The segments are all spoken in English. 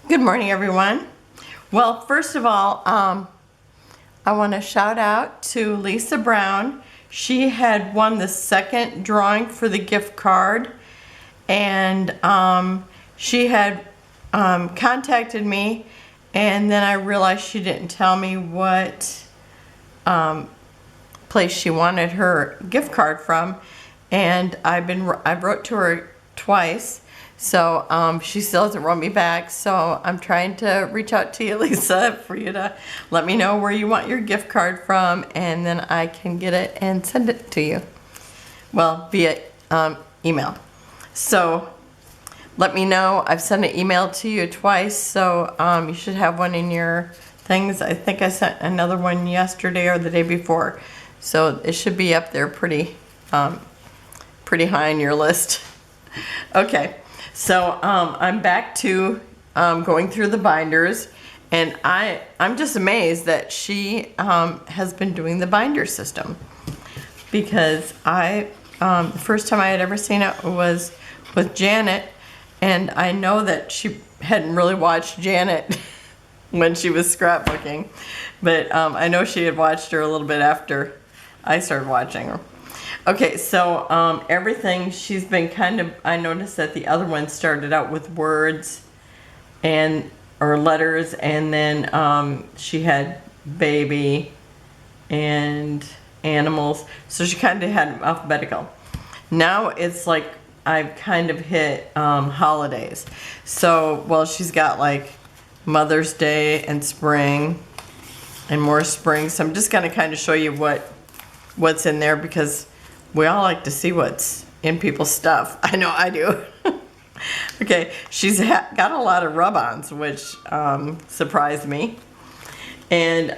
Good morning, everyone. Well, first of all, I want to shout out to Lisa Brown. She had won the second drawing for the gift card, and she had contacted me, and then I realized she didn't tell me what place she wanted her gift card from, and I wrote to her twice. So she still hasn't wrote me back, so I'm trying to reach out to you, Lisa, for you to let me know where you want your gift card from, and then I can get it and send it to you. Well, via email. So let me know. I've sent an email to you twice, so you should have one in your things. I think I sent another one yesterday or the day before, so it should be up there pretty high on your list. Okay. So I'm back to going through the binders, and I'm just amazed that she has been doing the binder system, because the first time I had ever seen it was with Janet, and I know that she hadn't really watched Janet when she was scrapbooking, but I know she had watched her a little bit after I started watching her. Okay, so everything she's been I noticed that the other one started out with words or letters, and then she had baby and animals, so she kind of had them alphabetical. Now it's like I've kind of hit holidays. So, well, she's got like Mother's Day and spring and more spring, so I'm just gonna kind of show you what's in there, because we all like to see what's in people's stuff. I know I do. Okay, she's got a lot of rub-ons, which surprised me. And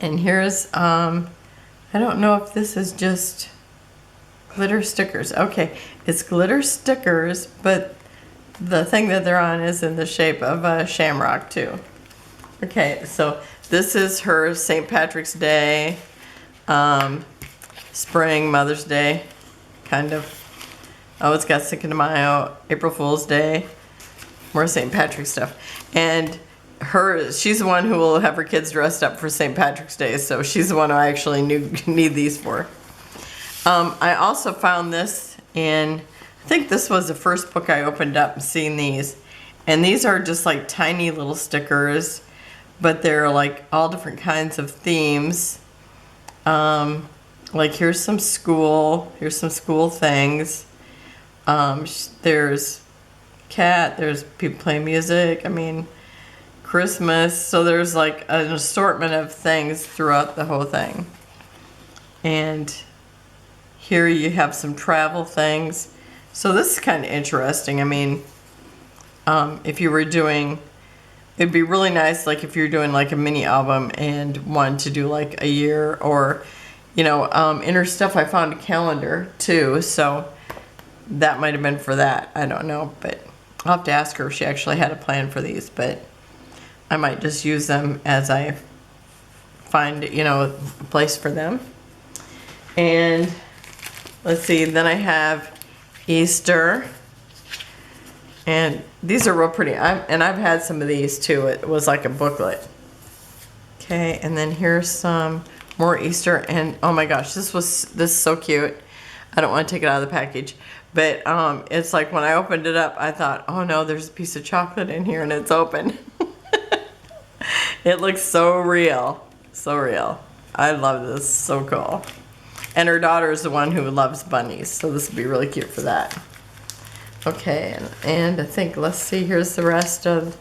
here's, I don't know if this is just glitter stickers. Okay, it's glitter stickers, but the thing that they're on is in the shape of a shamrock too. Okay, so this is her St. Patrick's Day, spring, Mother's Day, kind of. Oh, it's got Cinco de Mayo, April Fool's Day, more St. Patrick's stuff. And she's the one who will have her kids dressed up for St. Patrick's Day, so she's the one I actually need these for. I also found this I think this was the first book I opened up and seen these. And these are just like tiny little stickers, but they're like all different kinds of themes. Like here's some school things. There's cat, there's people playing music, I mean, Christmas. So there's like an assortment of things throughout the whole thing. And here you have some travel things. So this is kind of interesting. I mean, if you were doing, it'd be really nice, like if you're doing like a mini album and wanted to do like a year, or in her stuff I found a calendar too, so that might have been for that. I don't know, but I'll have to ask her if she actually had a plan for these, but I might just use them as I find, a place for them. And let's see, then I have Easter, and these are real pretty. I've had some of these too. It was like a booklet. Okay, and then here's some more Easter, and oh my gosh, this is so cute. I don't want to take it out of the package, but it's like when I opened it up, I thought, oh no, there's a piece of chocolate in here, and it's open. It looks so real, so real. I love this, so cool. And her daughter is the one who loves bunnies, so this would be really cute for that. Okay, and I think, let's see, here's the rest of,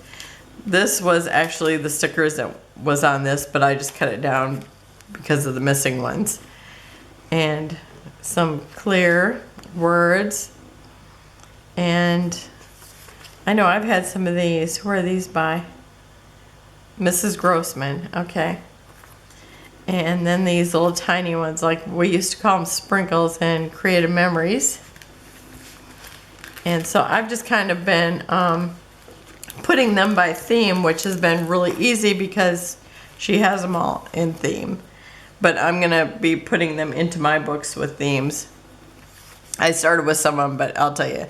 this was actually the stickers that was on this, but I just cut it down because of the missing ones. And some clear words. And I know I've had some of these. Who are these by? Mrs. Grossman. Okay. And then these little tiny ones, like we used to call them sprinkles and creative memories. And so I've just kind of been putting them by theme, which has been really easy because she has them all in theme. But I'm going to be putting them into my books with themes. I started with some of them, but I'll tell you,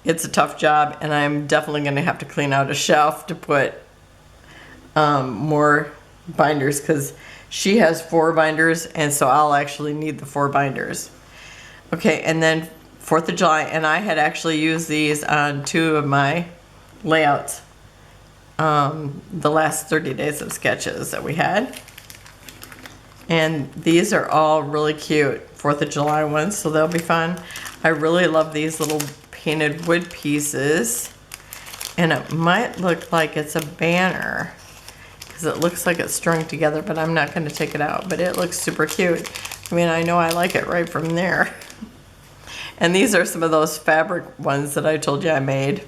it's a tough job, and I'm definitely going to have to clean out a shelf to put more binders, because she has 4 binders, and so I'll actually need the 4 binders. Okay, and then 4th of July, and I had actually used these on 2 of my layouts, the last 30 days of sketches that we had. And these are all really cute 4th of July ones, so they'll be fun. I really love these little painted wood pieces, and it might look like it's a banner because it looks like it's strung together, but I'm not going to take it out, but it looks super cute. I mean, I know I like it right from there. And these are some of those fabric ones that I told you I made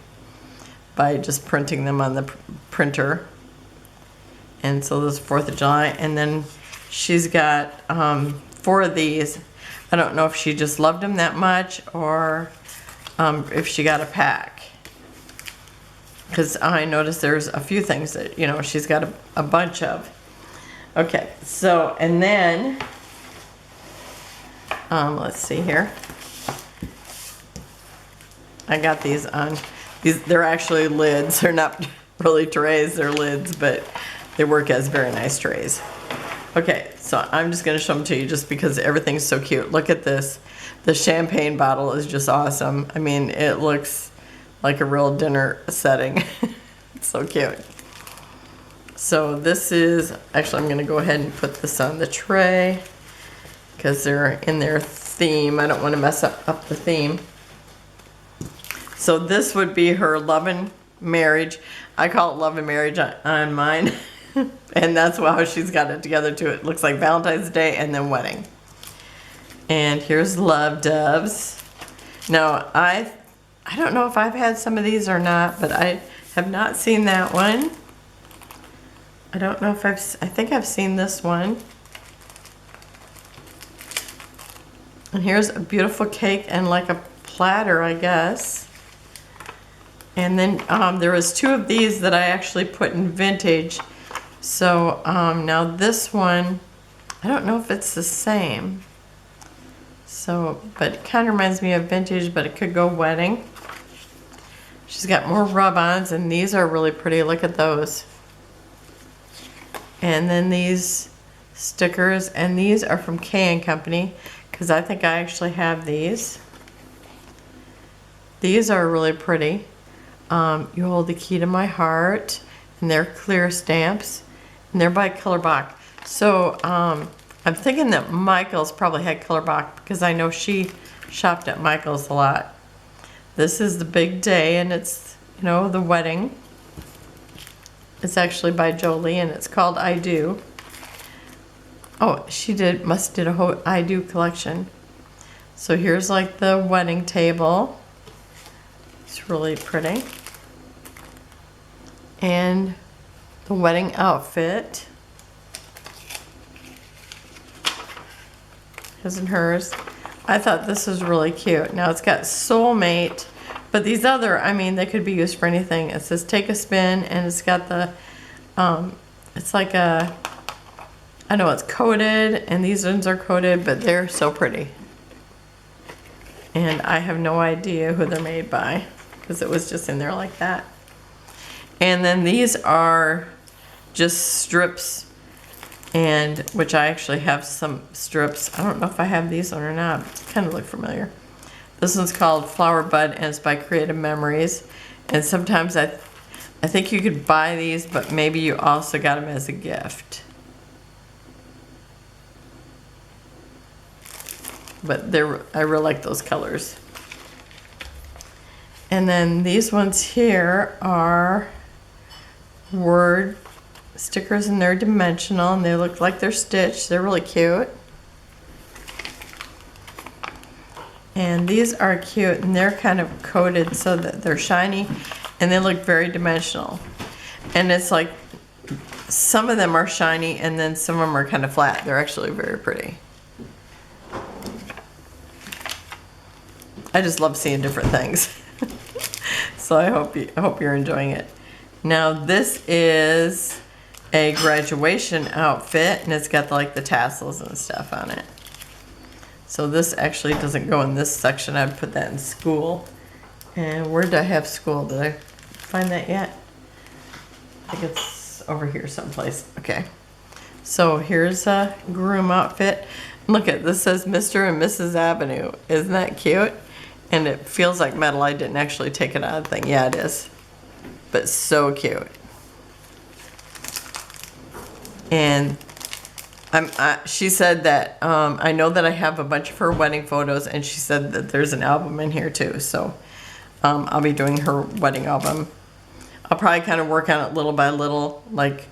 by just printing them on the printer. And so this is 4th of July, and then she's got 4 of these. I don't know if she just loved them that much, or if she got a pack, because I noticed there's a few things that, you know, she's got a bunch of. Okay, so, and then let's see here. I got these on, they're actually lids. They're not really trays, they're lids, but they work as very nice trays. Okay, so I'm just going to show them to you just because everything's so cute. Look at this. The champagne bottle is just awesome. I mean, it looks like a real dinner setting. It's so cute. So this is, actually I'm going to go ahead and put this on the tray because they're in their theme. I don't want to mess up the theme. So this would be her love and marriage. I call it love and marriage on mine. And that's how she's got it together too. It looks like Valentine's Day and then wedding. And here's love doves. Now I don't know if I've had some of these or not, but I have not seen that one. I don't know if I think I've seen this one. And here's a beautiful cake and like a platter, I guess. And then there was 2 of these that I actually put in vintage. So now this one, I don't know if it's the same. So, but it kind of reminds me of vintage, but it could go wedding. She's got more rub-ons, and these are really pretty. Look at those. And then these stickers, and these are from K & Company, because I think I actually have these. These are really pretty. You hold the key to my heart, and they're clear stamps, and they're by Colorbach. So I'm thinking that Michael's probably had Colorbach because I know she shopped at Michael's a lot. This is the big day, and it's, you know, the wedding. It's actually by Jolie, and it's called I Do. Oh, she must did a whole I Do collection. So here's like the wedding table. It's really pretty. And the wedding outfit. His and hers. I thought this was really cute. Now it's got soulmate, but these other, I mean, they could be used for anything. It says take a spin, and it's got the, it's like a, I know it's coated, and these ones are coated, but they're so pretty. And I have no idea who they're made by, because it was just in there like that. And then these are just strips, and which I actually have some strips. I don't know if I have these on or not. They kind of look familiar. This one's called Flower Bud, and it's by Creative Memories. And sometimes I think you could buy these, but maybe you also got them as a gift. But I really like those colors. And then these ones here are word stickers, and they're dimensional, and they look like they're stitched. They're really cute. And these are cute, and they're kind of coated so that they're shiny, and they look very dimensional. And it's like some of them are shiny, and then some of them are kind of flat. They're actually very pretty. I just love seeing different things. So I hope you're enjoying it. Now this is a graduation outfit, and it's got like the tassels and stuff on it. So this actually doesn't go in this section. I'd put that in school. And where did I have school? Did I find that yet? I think it's over here someplace. Okay. So here's a groom outfit. Look at this, says Mr. and Mrs. Avenue. Isn't that cute? And it feels like metal. I didn't actually take it out of the thing. Yeah, it is. But so cute. And she said that I know that I have a bunch of her wedding photos, and she said that there's an album in here too. So I'll be doing her wedding album. I'll probably kind of work on it little by little, like,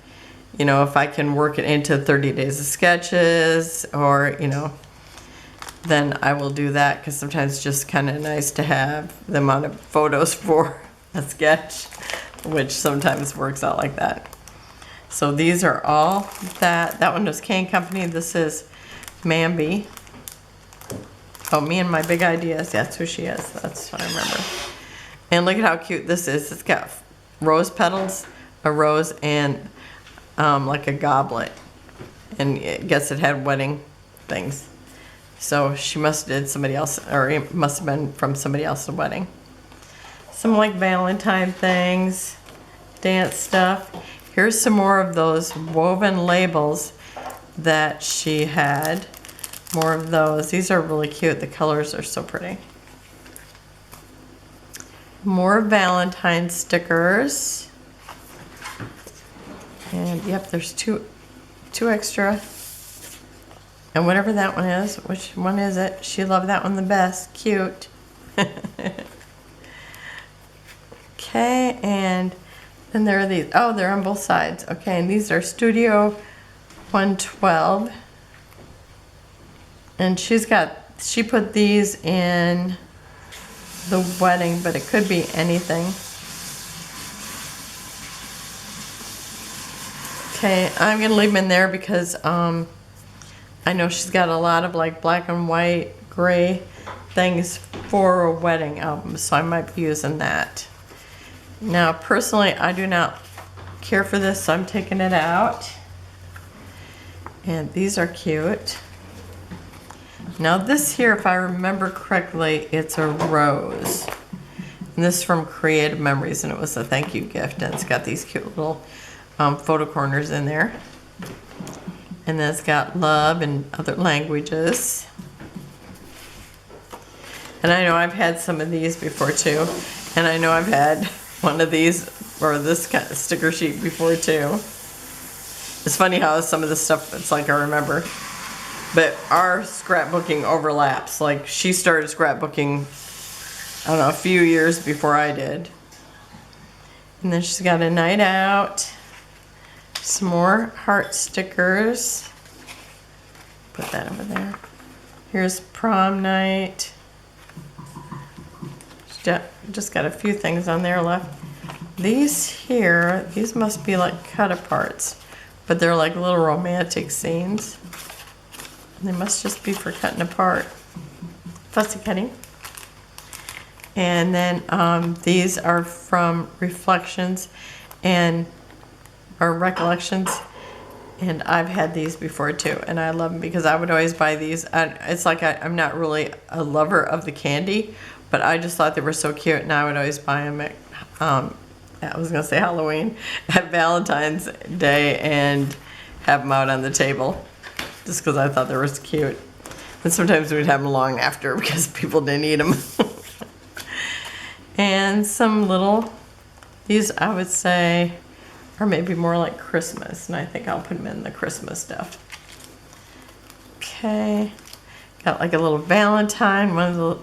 you know, if I can work it into 30 days of sketches, or, you know, then I will do that, because sometimes it's just kind of nice to have the amount of photos for a sketch, which sometimes works out like that. So these are all that one was Cane Company. This is Mamby. Oh, Me and My Big Ideas. That's who she is. That's what I remember. And look at how cute this is. It's got rose petals, a rose, and like a goblet. And I guess it had wedding things. So she must have did somebody else, or it must have been from somebody else's wedding. Some like Valentine things, dance stuff. Here's some more of those woven labels that she had. More of those. These are really cute. The colors are so pretty. More Valentine stickers. And yep, there's two extra. And whatever that one is, which one is it? She loved that one the best. Cute. Okay, and then there are these. Oh, they're on both sides. Okay, and these are Studio 112. And she put these in the wedding, but it could be anything. Okay, I'm gonna leave them in there because I know she's got a lot of like black and white, gray things for a wedding album, so I might be using that. Now, personally, I do not care for this, so I'm taking it out. And these are cute. Now this here, if I remember correctly, it's a rose. And this is from Creative Memories, and it was a thank you gift, and it's got these cute little photo corners in there. And then it's got love in other languages. And I know I've had some of these before too. And I know I've had one of these, or this kind of sticker sheet before too. It's funny how some of this stuff, it's like I remember. But our scrapbooking overlaps. Like, she started scrapbooking, I don't know, a few years before I did. And then she's got a night out. Some more heart stickers. Put that over there. Here's prom night. Just got a few things on there left. These here, these must be like cut aparts, but they're like little romantic scenes. They must just be for cutting apart. Fussy cutting. And then these are from Reflections and or Recollections. And I've had these before too, and I love them because I would always buy these. It's like I'm not really a lover of the candy, but I just thought they were so cute, and I would always buy them at, I was going to say Halloween, at Valentine's Day, and have them out on the table, just because I thought they were so cute. And sometimes we'd have them long after because people didn't eat them. And some little, these I would say are maybe more like Christmas, and I think I'll put them in the Christmas stuff. Okay, got like a little Valentine, one of the,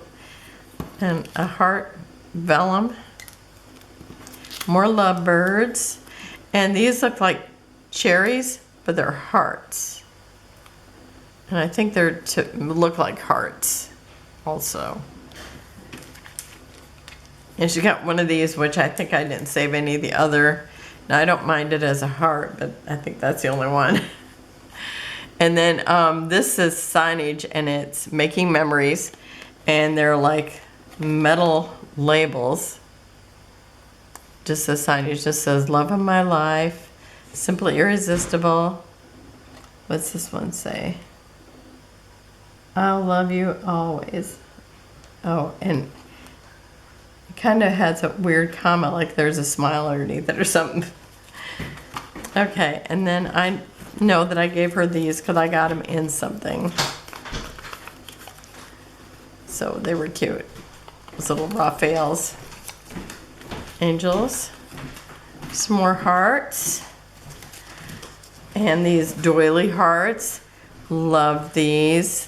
and a heart vellum. More lovebirds, and these look like cherries, but they're hearts. And I think they're to look like hearts also. And she got one of these, which I think I didn't save any of the other. Now I don't mind it as a heart, but I think that's the only one. And then this is signage, and it's Making Memories, and they're like metal labels. Just says signage, just says love of my life, simply irresistible. What's this one say? I'll love you always. Oh, and kind of has a weird comment, like there's a smile underneath it or something. Okay, and then I know that I gave her these because I got them in something. So they were cute. Those little Raphael's angels. Some more hearts. And these doily hearts. Love these.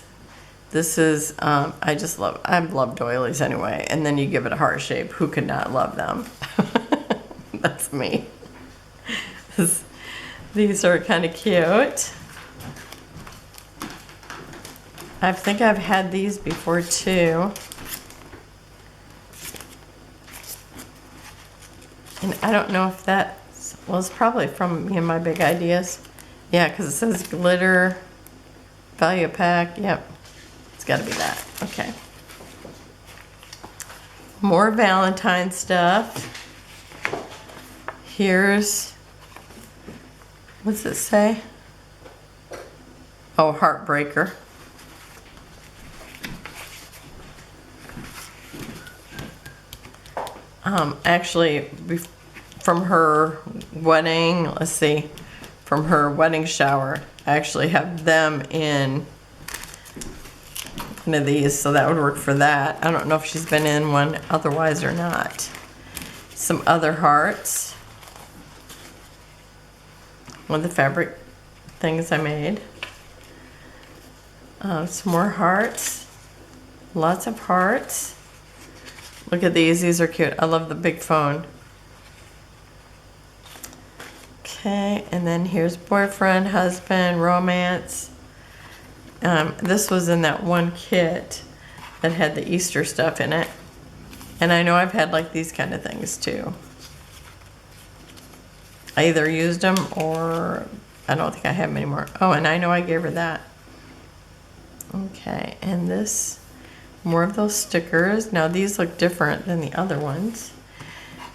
This is, I love doilies anyway. And then you give it a heart shape. Who could not love them? That's me. These are kind of cute. I think I've had these before too. And I don't know if well, it's probably from me and my big ideas. Yeah, because it says glitter value pack. Yep. It's got to be that. Okay. More Valentine stuff. Here's, what's it say? Oh, Heartbreaker. Actually, from her wedding, let's see, from her wedding shower, I actually have them in one of these, so that would work for that. I don't know if she's been in one otherwise or not. Some other hearts. One of the fabric things I made. Some more hearts. Lots of hearts. Look at these. These are cute. I love the big phone. Okay, and then here's boyfriend, husband, romance. This was in that one kit that had the Easter stuff in it. And I know I've had like these kind of things too. I either used them or I don't think I have them anymore. Oh, and I know I gave her that. Okay, and this, more of those stickers. Now these look different than the other ones.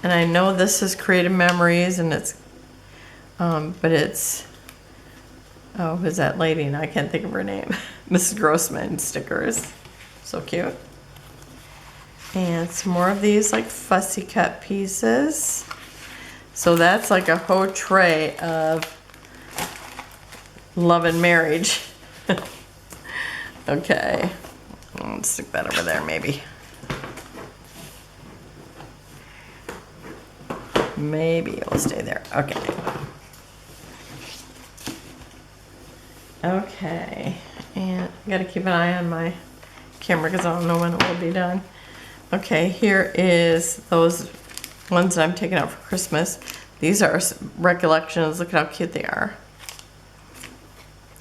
And I know this is Creative Memories, and it's, but it's, oh, who's that lady? And I can't think of her name. Mrs. Grossman stickers. So cute. And some more of these like fussy cut pieces. So that's like a whole tray of love and marriage. Okay. Let's stick that over there maybe. Maybe it will stay there. Okay. Okay. And I gotta keep an eye on my camera because I don't know when it will be done. Okay, here is those ones that I'm taking out for Christmas. These are recollections. Look at how cute they are.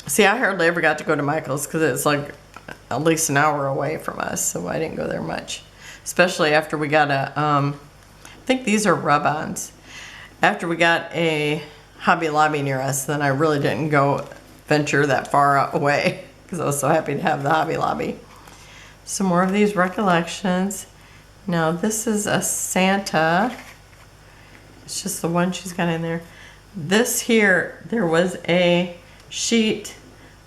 See, I hardly ever got to go to Michael's because it's like at least an hour away from us, so I didn't go there much. Especially after we got a, I think these are rub-ons. After we got a Hobby Lobby near us, then I really didn't go venture that far away because I was so happy to have the Hobby Lobby. Some more of these recollections. Now this is a Santa. It's just the one she's got in there. This here, there was a sheet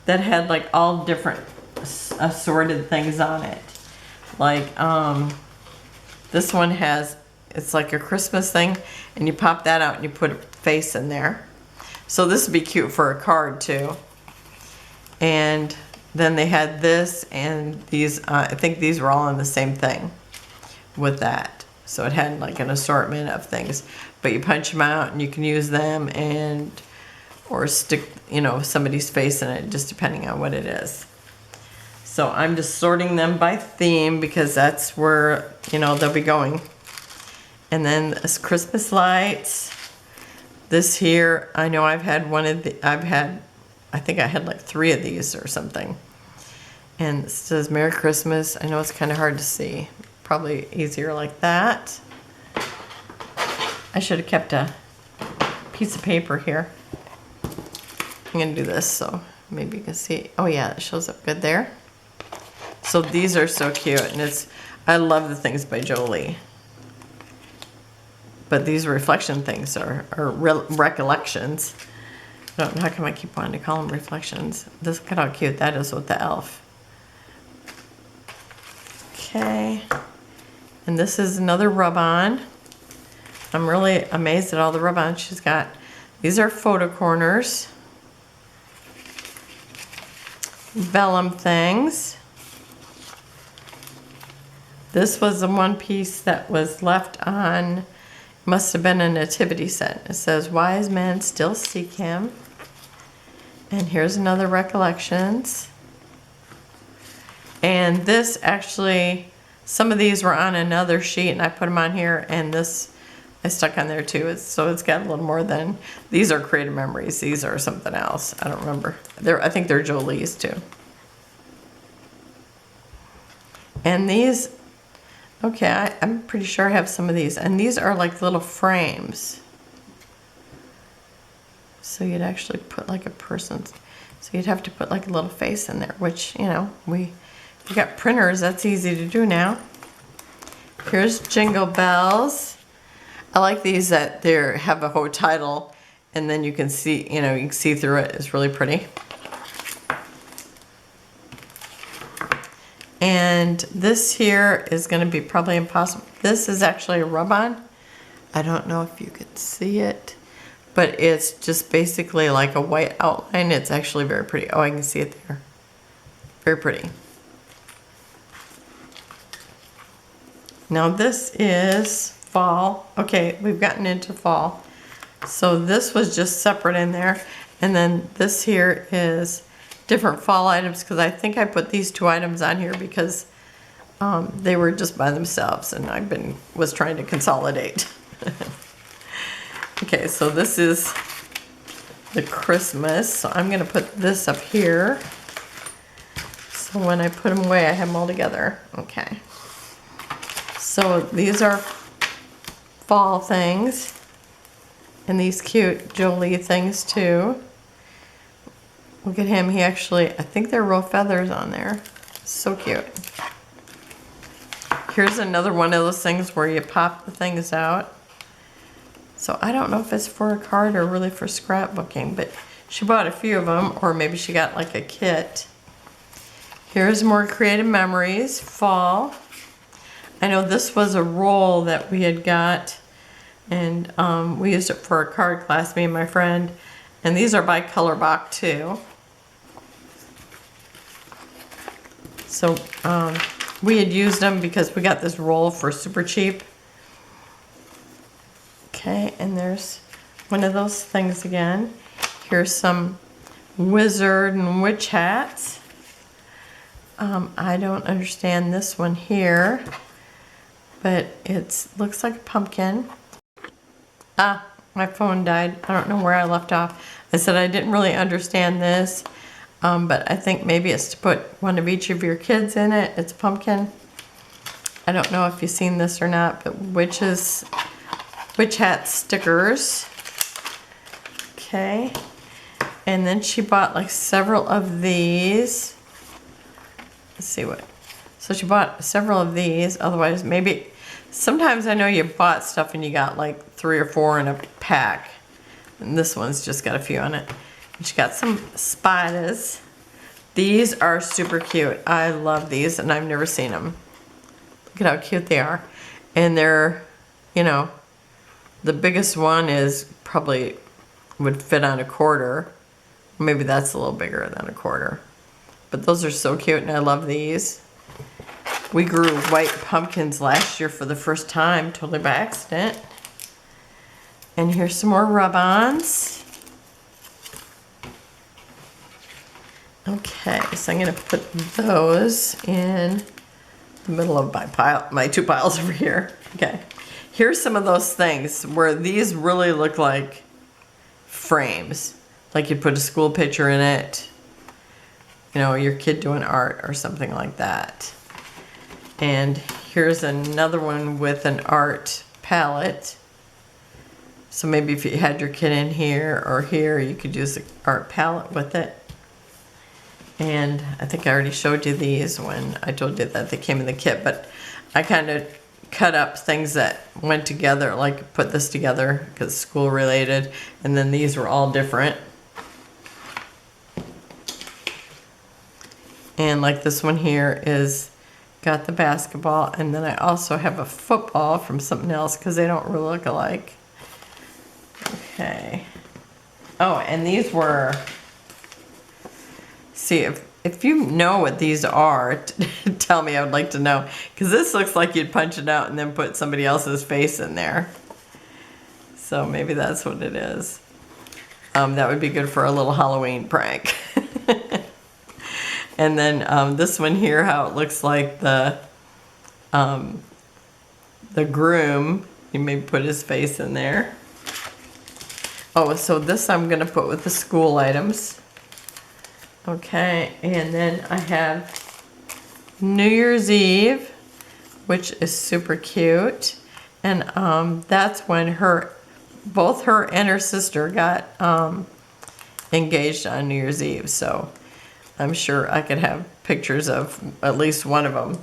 that had like all different assorted things on it. Like this one has, it's like a Christmas thing, and you pop that out and you put a face in there. So this would be cute for a card too. And then they had this and these, I think these were all in the same thing with that. So it had like an assortment of things, but you punch them out and you can use them and, or stick, you know, somebody's face in it, just depending on what it is. So I'm just sorting them by theme because that's where, you know, they'll be going. And then this Christmas lights. This here, I know I've had one of the, I think I had like 3 of these or something. And it says Merry Christmas. I know it's kind of hard to see. Probably easier like that. I should have kept a piece of paper here. I'm gonna do this so maybe you can see. Oh yeah, it shows up good there. So these are so cute, and it's, I love the things by Jolie. But these reflection things are recollections. I don't know how come I keep wanting to call them reflections. This, look at how cute that is with the elf. Okay. And this is another rub-on. I'm really amazed at all the rub-ons she's got. These are photo corners. Vellum things. This was the one piece that was left on, must have been a nativity set. It says, wise men still seek him. And here's another recollections. And this actually, some of these were on another sheet and I put them on here, and this I stuck on there too. So it's got a little more than, these are creative memories. These are something else. I don't remember. I think they're Jolie's too. And these, okay, I'm pretty sure I have some of these. And these are like little frames. So you'd actually put like a person's, so you'd have to put like a little face in there, which, you know, we got printers, that's easy to do now. Here's Jingle Bells. I like these that they have a whole title and then you can see, you know, you can see through it. It's really pretty. And this here is going to be probably impossible. This is actually a rub-on. I don't know if you can see it, but it's just basically like a white outline. It's actually very pretty. Oh, I can see it there. Very pretty. Now this is fall. Okay, we've gotten into fall. So this was just separate in there. And then this here is different fall items, because I think I put these two items on here because they were just by themselves and was trying to consolidate. Okay, so this is the Christmas. So I'm gonna put this up here. So when I put them away, I have them all together. Okay. So these are fall things, and these cute Jolie things too. Look at him, he actually, I think they're real feathers on there. So cute. Here's another one of those things where you pop the things out. So I don't know if it's for a card or really for scrapbooking, but she bought a few of them, or maybe she got like a kit. Here's more creative memories, fall. I know this was a roll that we had got, and we used it for a card class, me and my friend. And these are by Colorbach too. So we had used them because we got this roll for super cheap. Okay, and there's one of those things again. Here's some wizard and witch hats. I don't understand this one here, but it looks like a pumpkin. Ah, my phone died. I don't know where I left off. I said I didn't really understand this, but I think maybe it's to put one of each of your kids in it. It's a pumpkin. I don't know if you've seen this or not, but witch hat stickers. Okay. And then she bought like several of these. Let's see what. So she bought several of these. Otherwise, maybe, sometimes I know you bought stuff and you got like 3 or 4 in a pack. And this one's just got a few on it. And she got some spiders. These are super cute. I love these, and I've never seen them. Look at how cute they are. And they're, you know, the biggest one is probably would fit on a quarter. Maybe that's a little bigger than a quarter. But those are so cute, and I love these. We grew white pumpkins last year for the first time, totally by accident. And here's some more rub-ons. Okay, so I'm gonna put those in the middle of my 2 piles over here. Okay, here's some of those things where these really look like frames. Like you put a school picture in it, you know, your kid doing art or something like that. And here's another one with an art palette. So maybe if you had your kid in here or here, you could use the art palette with it. And I think I already showed you these when I told you that they came in the kit, but I kind of cut up things that went together, like put this together because it's school related, and then these were all different. And like this one here is got the basketball, and then I also have a football from something else because they don't really look alike. Okay. Oh, and these were, see, if you know what these are, tell me, I would like to know. Because this looks like you'd punch it out and then put somebody else's face in there. So maybe that's what it is. That would be good for a little Halloween prank. And then this one here, how it looks like the groom. You may put his face in there. Oh, so this I'm going to put with the school items. Okay, and then I have New Year's Eve, which is super cute. And that's when both her and her sister got engaged on New Year's Eve. So I'm sure I could have pictures of at least one of them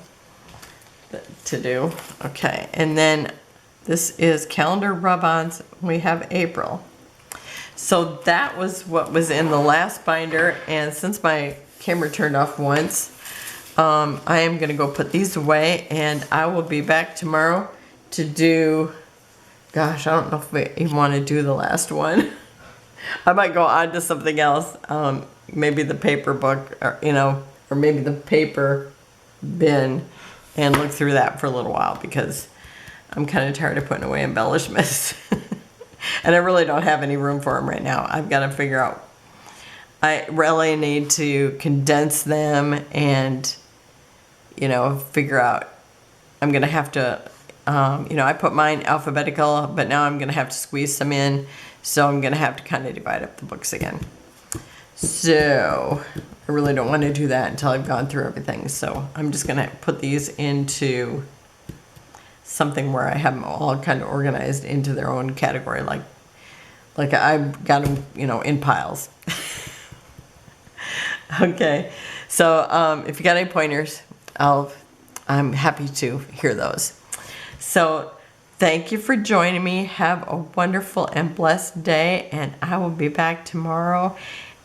to do. Okay, and then this is calendar rub-ons. We have April. So that was what was in the last binder, and since my camera turned off once, I am going to go put these away, and I will be back tomorrow to do, gosh, I don't know if we even want to do the last one. I might go on to something else, maybe the paper book, or, or maybe the paper bin, and look through that for a little while, because I'm kind of tired of putting away embellishments. And I really don't have any room for them right now. I've got to figure out. I really need to condense them and, figure out. I'm going to have to, I put mine alphabetical, but now I'm going to have to squeeze some in. So I'm going to have to kind of divide up the books again. So I really don't want to do that until I've gone through everything. So I'm just going to put these into something where I have them all kind of organized into their own category, like I've got them, in piles. Okay, so if you got any pointers, I'm happy to hear those. So thank you for joining me. Have a wonderful and blessed day, and I will be back tomorrow,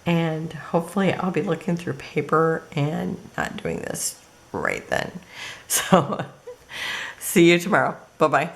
and hopefully I'll be looking through paper and not doing this right then. So see you tomorrow. Bye-bye.